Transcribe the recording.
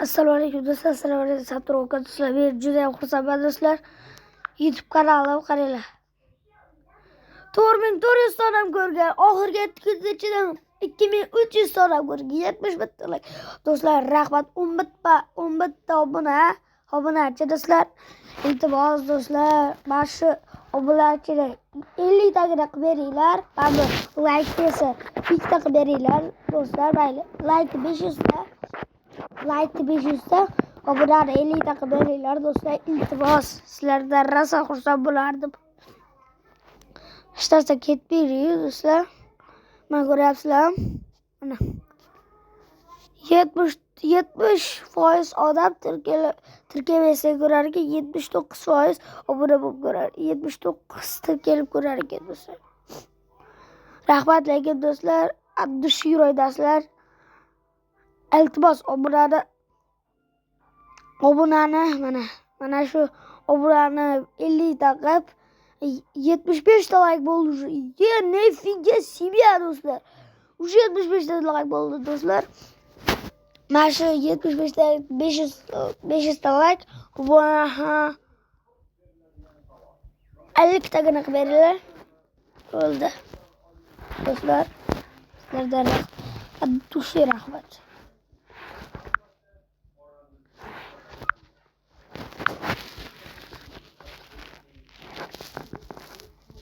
Assalomu alaykum do'stlar, assalomu alaykum Sabturoka do'stlar. Men juda ham xursandman do'stlar. YouTube kanalim qaranglar. 4400 ta odam ko'rgan. Oxirgi 7 kun ichida 2300 ta odam ko'rgan. 70 bitta like. Do'stlar, rahmat. 10 bitta obunachi do'stlar. Iltimos do'stlar, mana shu obunachiga 50 tagina qilib beringlar. Mana bu like esa 2 ta qilib beringlar do'stlar. Mayli. Like 500 ta. Like 500 ta, obunani 50 ta qilib beringlar do'stlar. Iltimos, sizlardan rosa xursand bo'lardim. Hech narsa ketmaydi do'stlar. Mana ko'ryapsizlar. Mana 70% odam tirkamasa ko'rar ekan, 79% obuna bo'lib ko'rar. 79 tirkalib ko'rar ekan do'stlar. Rahmat lekin do'stlar, 60 yuroydasizlar. Iltimos obunani mana shu obunani 50 ta qilib 75 ta like bo'ldi. Nefige себе do'stlar. Уже 75 ta like bo'ldi do'stlar. Mana shu 75 ta 500 ta like obuna 50 tagina qilib beringlar. Bo'ldi. Do'stlar, sizlardan rahmat.